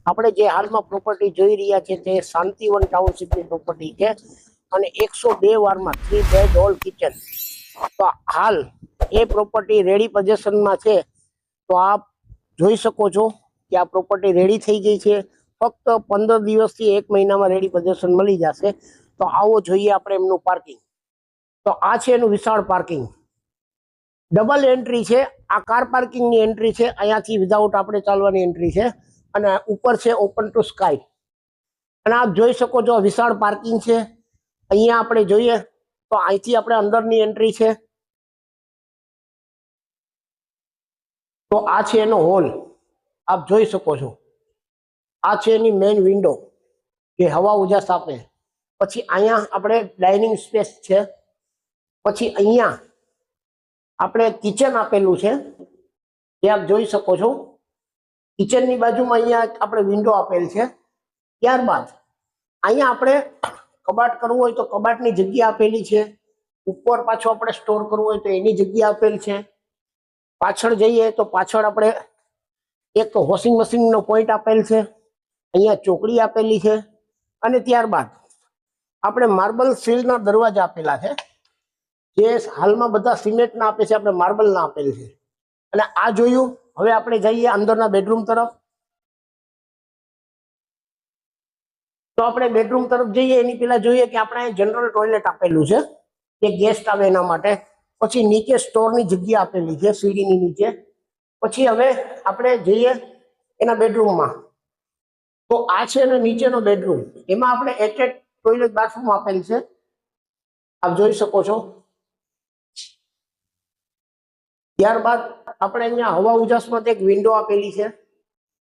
આપણે જે હાલમાં પ્રોપર્ટી જોઈ રહ્યા છે તે શાંતિવન ટાઉનશીપની પ્રોપર્ટી છે અને 102 વારમાં 3 બેડ હોલ કિચન. તો હાલ એ પ્રોપર્ટી રેડી પોઝિશનમાં છે. તો આપ જોઈ શકો છો કે આ પ્રોપર્ટી રેડી થઈ ગઈ છે. ફક્ત 15 દિવસથી 1 મહિનામાં રેડી પોઝિશન મળી જશે. તો આવો જોઈએ આપણે એમનું પાર્કિંગ. તો આ છે એનું વિશાળ પાર્કિંગ, ડબલ એન્ટ્રી છે. આ કાર પાર્કિંગની એન્ટ્રી છે, અહીંયાથી વિધાઉટ આપણે ચાલવાની એન્ટ્રી છે અને ઉપર છે ઓપન ટુ સ્કાય. અને આપ જોઈ શકો છો વિશાળ પાર્કિંગ છે. અહીંયા આપણે જોઈએ તો અહીંથી આપણે અંદરની એન્ટ્રી છે. તો આ છે એનો હોલ, આપ જોઈ શકો છો. આ છે એની મેઇન વિન્ડો જે હવા ઉજાસ આપે. પછી અહીંયા આપણે ડાઇનિંગ સ્પેસ છે. પછી અહીંયા આપણે કિચન આપેલું છે, જે આપ જોઈ શકો છો. કિચનની બાજુમાં અહીંયા આપણે વિન્ડો આપેલ છે. ત્યારબાદ અહીંયા આપણે કબાટ કરવું હોય તો કબાટની જગ્યા આપેલી છે. ઉપર પાછો આપણે સ્ટોર કરવું હોય તો એની જગ્યા આપેલ છે. પાછળ જઈએ તો પાછળ આપણે એક વોશિંગ મશીનનો પોઈન્ટ આપેલ છે. અહીંયા ચોકડી આપેલી છે. અને ત્યારબાદ આપણે માર્બલ સીલના દરવાજા આપેલા છે, જે હાલમાં બધા સિમેન્ટના આપે છે, આપણે માર્બલના આપેલ છે. અને આ જોયું. હવે આપણે જઈએ અંદરના બેડરૂમ તરફ. તો આપણે બેડરૂમ તરફ જઈએ એની પહેલા જોઈએ કે આપણે જનરલ ટોયલેટ આપેલું છે, જે ગેસ્ટ આવે એના માટે. પછી નીચે સ્ટોરની જગ્યા આપેલી છે સીડીની નીચે. પછી હવે આપણે જઈએ એના બેડરૂમમાં. તો આ છે ને નીચેનો બેડરૂમ, એમાં આપણે એટેચ ટોયલેટ બાથરૂમ આપેલ છે, આપ જોઈ શકો છો. ત્યારબાદ આપણે અહીંયા હવા ઉજાસ માટે એક વિન્ડો આપેલી છે.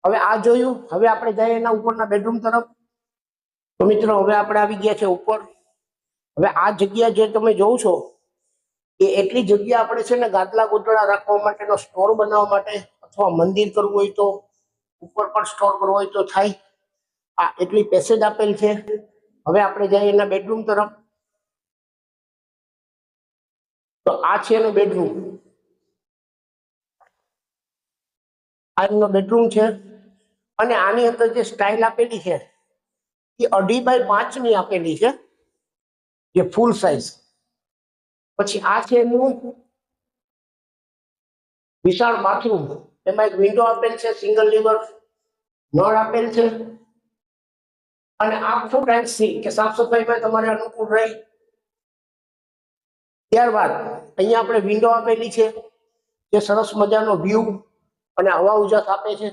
હવે આ જોયું. હવે આપણે જઈએ એના ઉપરના બેડરૂમ તરફ. તો મિત્રો હવે આપણે આવી ગયા છે ઉપર. હવે આ જગ્યા જે તમે જોવો છો એ એટલી જગ્યા આપણે છે ને ગાદલા ગોદડા રાખવા માટેનો સ્ટોર બનાવવા માટે, અથવા મંદિર કરવું હોય તો ઉપર પણ સ્ટોર કરવો હોય તો થાય. આ એટલી પેસેજ આપેલ છે. હવે આપણે જઈએ એના બેડરૂમ તરફ. તો આ છે એનો બેડરૂમ. આ એમનો બેડરૂમ છે. અને આની અંદર જે સ્ટાઇલ આપેલી છે એ 2.5 બાય 5 ની આપેલી છે, જે ફૂલ સાઇઝ. પછી આ છે એનું વિશાળ બાથરૂમ. એમાં એક વિન્ડો આપેલ છે, સિંગલ લીવર નળ આપેલ છે. અને આખું ટાઇલ્સથી કે સાફ સફાઈમાં તમારે અનુકૂળ રહે. ત્યારબાદ અહીંયા આપણે વિન્ડો આપેલી છે, જે સરસ મજાનો વ્યૂ અને હવા ઉજાસ આપે છે.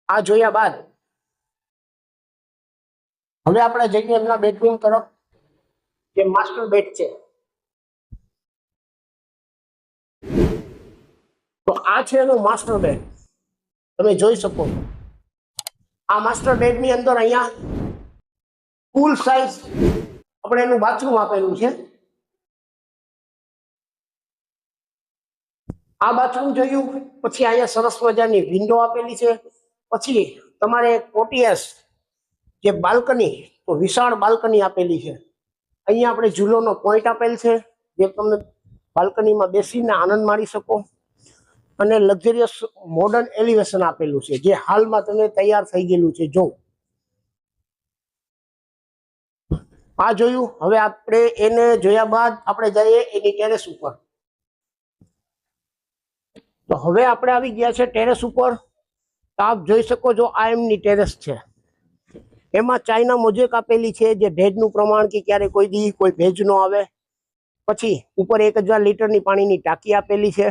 આ જોયા બાદ હવે આપણે જઈએ એમના બેડરૂમ તરફ, જે માસ્ટર બેડ છે. તો આ છે એનો માસ્ટર બેડ, તમે જોઈ શકો. આ માસ્ટર બેડની અંદર અહીંયા ફૂલ સાઇઝ આપણે એનું બાથરૂમ આપેલું છે. આ બાથરૂમ જોયું. પછી અહીંયા સરસ મજાની વિન્ડો આપેલી છે. પછી તમારે કોટિયાસ જે બાલ્કની, તો વિશાળ બાલ્કની આપેલી છે. અહીંયા આપણે ઝૂલોનો પોઈન્ટ આપેલ છે, જે તમે બાલ્કનીમાં બેસીને આનંદ માણી શકો. અને લક્ઝરિયસ મોડર્ન એલિવેશન આપેલું છે, જે હાલમાં તમે તૈયાર થઈ ગયેલું છે. જો આ જોયું. હવે આપણે એને જોયા બાદ આપણે જઈએ એની ટેરેસ ઉપર. તો હવે આપણે આવી ગયા છે ટેરેસ ઉપર. તો આપ જોઈ શકો છો આ એમની ટેરેસ છે. એમાં ચાઇના મોઝેક આપેલી છે, જે ભેજનું પ્રમાણ કે ક્યારે કોઈ દી કોઈ ભેજ ન આવે. પછી ઉપર 1000 લીટરની પાણીની ટાંકી આપેલી છે.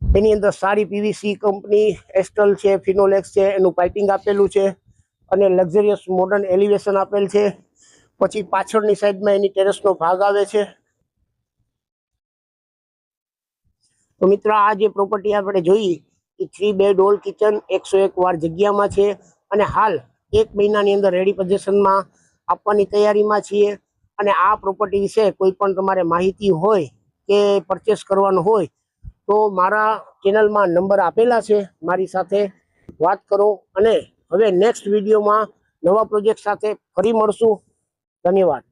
એની અંદર સારી પીવીસી કંપની એસ્ટલ છે, ફિનોલેક્સ છે, એનું પાઇપિંગ આપેલું છે. અને લક્ઝરિયસ મોડર્ન એલિવેશન આપેલ છે. પછી પાછળની સાઈડમાં એની ટેરેસનો ભાગ આવે છે. તો મિત્રો આ જે પ્રોપર્ટી આપણે જોઈ એ 3 બેડ હોલ કિચન 101 વાર જગ્યામાં છે. અને હાલ 1 મહિનાની અંદર રેડી પોઝિશનમાં આપવાની તૈયારીમાં છીએ. અને આ પ્રોપર્ટી વિશે કોઈ પણ તમારે માહિતી હોય કે પરચેસ કરવાનું હોય તો મારા ચેનલમાં નંબર આપેલા છે, મારી સાથે વાત કરો. અને હવે નેક્સ્ટ વિડીયોમાં નવા પ્રોજેક્ટ સાથે ફરી મળશું. ધન્યવાદ.